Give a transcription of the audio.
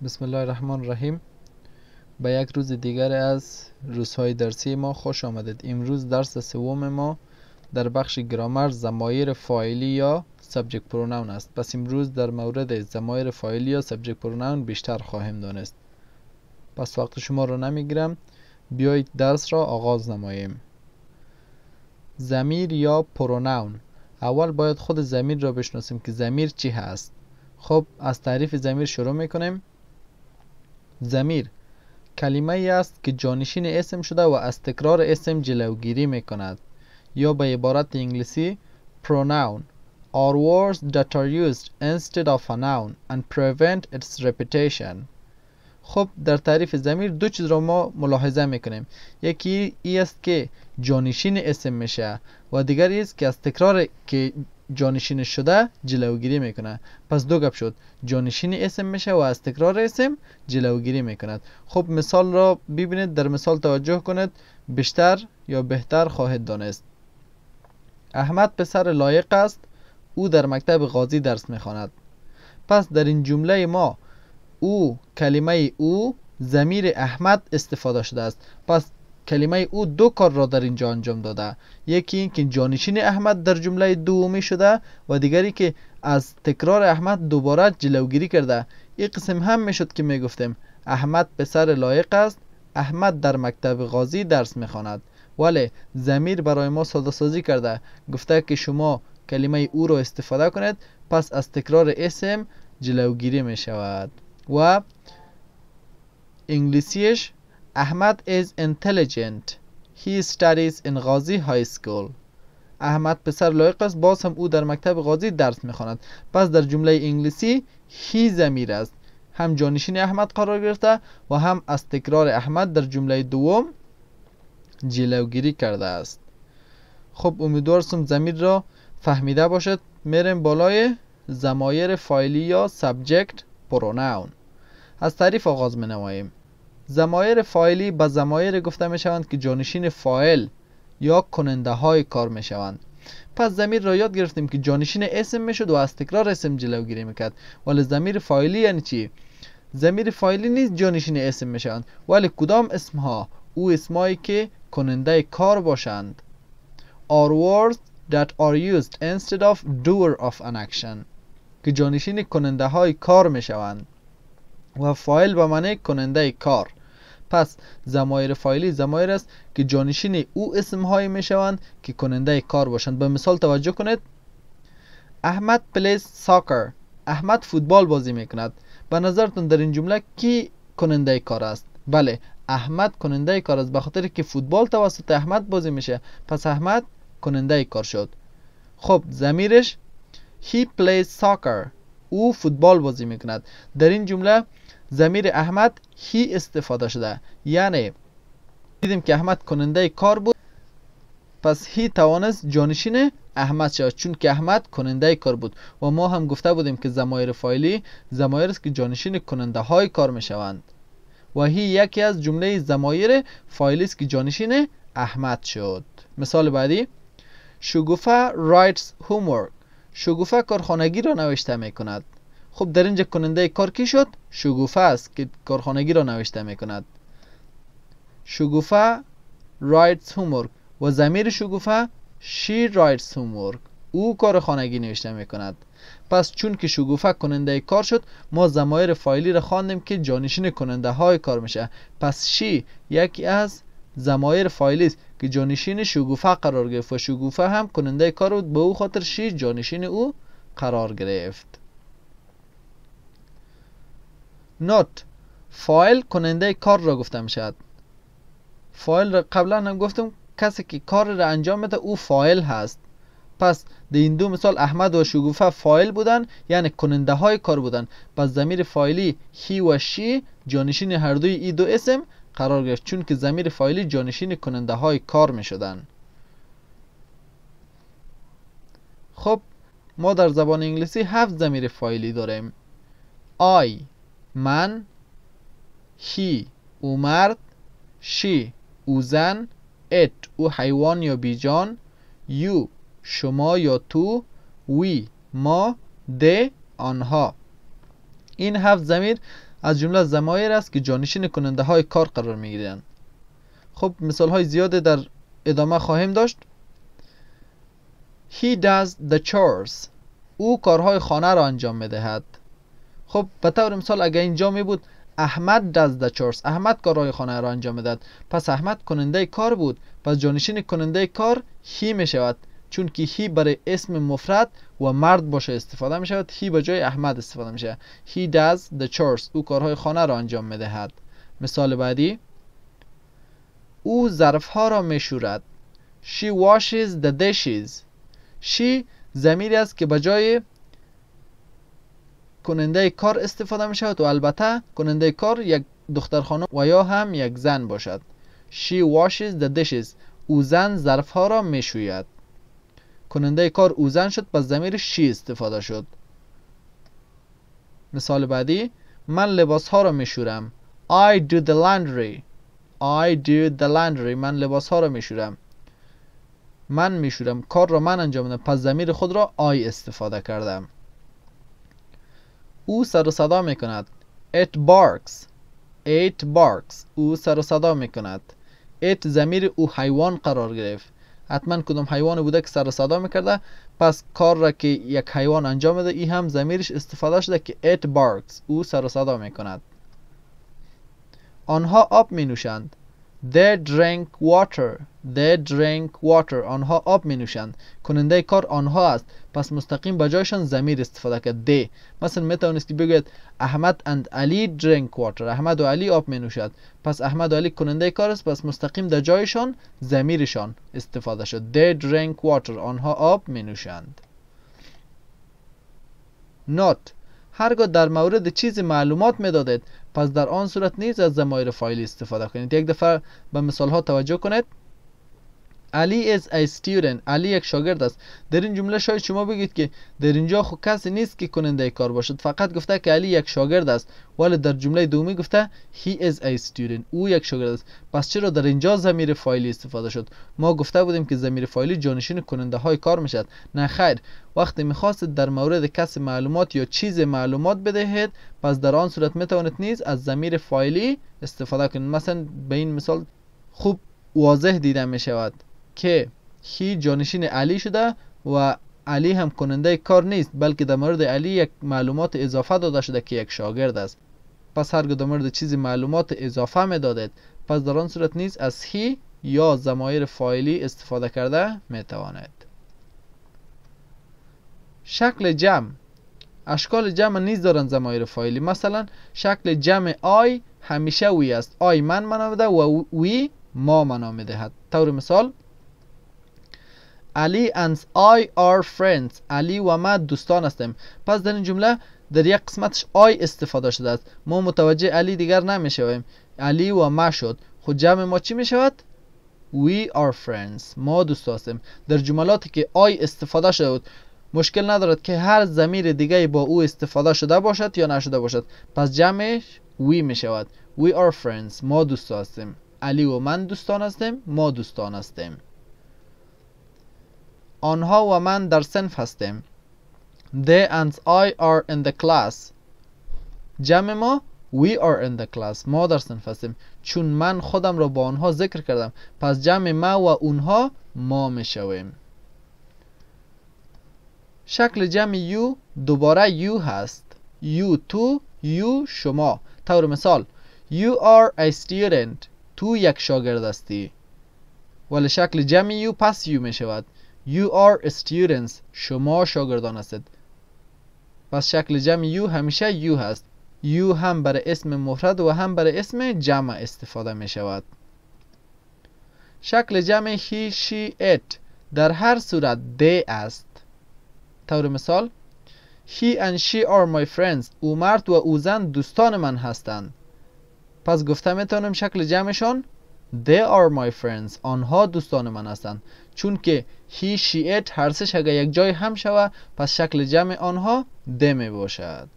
بسم الله الرحمن الرحیم. به یک روز دیگر از روزهای درسی ما خوش آمدید. امروز درس سوم ما در بخش گرامر ضمایر فاعلی یا سابجکت پروناون است. پس امروز در مورد ضمایر فاعلی یا سابجکت پروناون بیشتر خواهیم دانست. پس وقت شما را نمیگیرم، بیایید درس را آغاز نماییم. ضمیر یا پروناون. اول باید خود ضمیر را بشناسیم که ضمیر چی هست. خب از تعریف ضمیر شروع میکنیم. ضمیر کلمه ای است که جانشین اسم شده و از تکرار اسم جلوگیری میکند، یا به عبارت انگلیسی pronoun are words that are used instead of a noun and prevent its repetition. خب در تعریف ضمیر دو چیز را ما ملاحظه میکنیم. یکی ای است که جانشین اسم میشه و دیگری است که از تکرار که جانشین شده جلوگیری میکنه. پس دو گپ شد، جانشین اسم میشه و از تکرار اسم جلوگیری میکند. خب مثال را ببینید، در مثال توجه کنید، بیشتر یا بهتر خواهد دانست. احمد پسر لایق است، او در مکتب قاضی درس میخواند. پس در این جمله ما او، کلمه او، ضمیر احمد استفاده شده است. پس کلمه او دو کار را در اینجا انجام داده. یکی این که جانشین احمد در جمله دومی شده و دیگری که از تکرار احمد دوباره جلوگیری کرده. این قسم هم میشد که میگفتیم احمد پسر لایق است، احمد در مکتب قاضی درس میخواند. ولی ضمیر برای ما ساده سازی کرده، گفته که شما کلمه او را استفاده کنید، پس از تکرار اسم جلوگیری میشود. و انگلیسیش احمد is intelligent. He studies in Ghazi High School. احمد پسر لایق است، باز هم او در مکتب قاضی درس میخواند. پس در جمله انگلیسی he ضمیر است، هم جانشین احمد قرار گرفته و هم از تکرار احمد در جمله دوم جلوگیری کرده است. خب امیدوارم ضمیر را فهمیده باشد. میریم بالای ضمایر فاعلی یا سابجکت پروناون. از تعریف آغاز می‌نماییم. ضمایر فاعلی به ضمایر گفته میشوند که جانشین فاعل یا کننده های کار میشوند. پس ضمیر را یاد گرفتیم که جانشین اسم میشد و از تکرار اسم جلوگیری میکرد. ولی ضمیر فاعلی یعنی چی؟ ضمیر فاعلی نیست جانشین اسم میشوند، ولی کدام اسم ها؟ او اسمایی که کننده کار باشند. are words that are used instead of doer of an action، که جانشین کننده های کار میشوند و فاعل به معنی کننده کار. پس ضمایر فاعلی ضمایر است که جانشین او اسم های میشوند که کننده کار باشند. به مثال توجه کنید. احمد plays soccer. احمد فوتبال بازی میکند. به نظرتون در این جمله کی کننده کار است؟ بله، احمد کننده کار است، به خاطر که فوتبال توسط احمد بازی میشه. پس احمد کننده کار شد. خب ضمیرش he plays soccer. او فوتبال بازی میکند. در این جمله ضمیر احمد هی استفاده شده، یعنی دیدیم که احمد کننده کار بود، پس هی توانست جانشین احمد شود، چون که احمد کننده کار بود. و ما هم گفته بودیم که ضمایر فاعلی ضمایر است که جانشین کننده های کار میشوند و هی یکی از جمله ضمایر فاعلی است که جانشین احمد شد. مثال بعدی، شگوفه writes homework. شگوفه کارخانگی را نوشته میکند. خب در اینجا کننده کار کی شد؟ شگوفه است که کارخانگی را نوشته میکند. شگوفه writes homework و ضمیر شگوفه she writes homework. او کارخانگی نوشته میکند. پس چون که شگوفه کننده کار شد، ما ضمایر فاعلی را خواندیم که جانشین کننده های کار میشه. پس she یکی از ضمایر فاعلی است که جانشین شگوفه قرار گرفت و شگوفه هم کننده کار بود، به او خاطر she جانشین او قرار گرفت. نوت، فاعل کننده کار را گفته می شود. فاعل را قبلا هم گفتم کسی که کار را انجام میده او فاعل هست. پس در این دو مثال احمد و شگوفه فاعل بودن، یعنی کننده های کار بودن. پس ضمیر فاعلی هی و شی جانشین هر دوی ای دو اسم قرار گرفت، چون که ضمیر فاعلی جانشین کننده های کار می شدن. خب ما در زبان انگلیسی 7 ضمیر فاعلی داریم. I من، he او مرد، she او زن، it او حیوان یا بیجان، you شما یا تو، we ما، they آنها. این 7 ضمیر از جمله ضمایر است که جانشین کننده های کار قرار می گیرند. خب مثال های زیاده در ادامه خواهیم داشت. He does the chores. او کارهای خانه را انجام می دهد. خب به طور مثال اگر اینجا می بود احمد does the chores، احمد کارهای خانه را انجام می دهد، پس احمد کننده کار بود، پس جانشین کننده کار he می شود، چون که he برای اسم مفرد و مرد باشه استفاده می شود. he به جای احمد استفاده می شود. He does the chores. او کارهای خانه را انجام می دهد. مثال بعدی، او ظرف ها را می شورد. She washes the dishes. she ضمیری است که به جای کننده کار استفاده می شود و البته کننده کار یک دختر خانم و یا هم یک زن باشد. She washes the dishes. او زن ظرف ها را می شوید. کننده کار او زن شد، پس ضمیر she استفاده شد. مثال بعدی، من لباس ها را می شورم. I do the laundry. I do the laundry. من لباس ها را می شورم. من می شورم، کار را من انجام میدم، پس ضمیر خود را I استفاده کردم. او سر و صدا می کند. It barks. It barks. او سر و صدا می کند. It ضمیر او حیوان قرار گرفت. حتما کدام حیوان بوده که سر و صدا میکرده، پس کار را که یک حیوان انجام میده ای هم ضمیرش استفاده شده که it barks. او سر و صدا میکند. آنها آب می نوشند. They drink water. They drink water. آنها آب می نوشند. کننده کار آنها است، پس مستقیم به جایشان ضمیر استفاده کرد they. مثلا می توانست بگوید احمد and Ali drink water. احمد و علی آب می نوشند، پس احمد و علی کننده کار است، پس مستقیم در جایشان ضمیرشان استفاده شد. They drink water. آنها آب می نوشند. Not. هرگاه در مورد چیز معلومات می دادید، پس در آن صورت نیز از ضمایر فاعلی استفاده کنید. یک دفعه به مثال ها توجه کنید. علی is a student. علی یک شاگرد است. در این جمله شاید شما بگید که در اینجا خود کسی نیست که کننده کار باشد، فقط گفته که علی یک شاگرد است، ولی در جمله دومی گفته he is a student. او یک شاگرد است. پس چرا در اینجا ضمیر فاعلی استفاده شد؟ ما گفته بودیم که ضمیر فاعلی جانشین کننده های کار میشد. نه خیر، وقتی میخواستید در مورد کسی معلومات یا چیز معلومات بدهید، پس در آن صورت میتوانید نیز از ضمیر فاعلی استفاده کنید. مثلا به این مثال خوب واضح دیده میشود که هی جانشین علی شده و علی هم کننده کار نیست، بلکه در مورد علی یک معلومات اضافه داده شده که یک شاگرد است. پس هرگاه در مورد چیزی معلومات اضافه می دادید، پس در آن صورت نیز از هی یا ضمایر فاعلی استفاده کرده می توانید. شکل جمع. اشکال جمع نیز دارند ضمایر فاعلی. مثلا شکل جمع آی همیشه وی است. آی من معنا میده و وی ما معنا میدهد. طور مثال علی and I are friends. علی و ما دوستان هستیم. پس در این جمله در یک قسمتش I استفاده شده است. ما متوجه علی دیگر نمیشویم. علی و ما شد. خود جمع ما چی میشود؟ We are friends. ما دوست هستیم. در جملاتی که I استفاده شده بود، مشکل ندارد که هر ضمیر دیگه با او استفاده شده باشد یا نشده باشد، پس جمعش we میشود. We are friends. ما دوست هستیم. علی و من دوستان هستیم. ما دوستان هستیم. آنها و من در صنف هستیم. They and I are in the class. جمع ما we are in the class. ما در صنف هستیم. چون من خودم را با آنها ذکر کردم، پس جمع ما و اونها ما میشویم. شکل جمع you دوباره you هست. You تو، you شما. طور مثال You are a student. تو یک شاگرد هستی. ولی شکل جمع you پس you می شود. You are students. شما شاگردان هستید. پس شکل جمع you همیشه you هست. you هم برای اسم مفرد و هم برای اسم جمع استفاده می شود. شکل جمع he, she, it در هر صورت they است. طور مثال He and she are my friends. او مرد و او زن دوستان من هستند. پس گفته میتونم شکل جمعشان They are my friends. آنها دوستان من هستند. چون که he, she, it هر سش اگر یک جای هم شود، پس شکل جمع آنها they می باشد.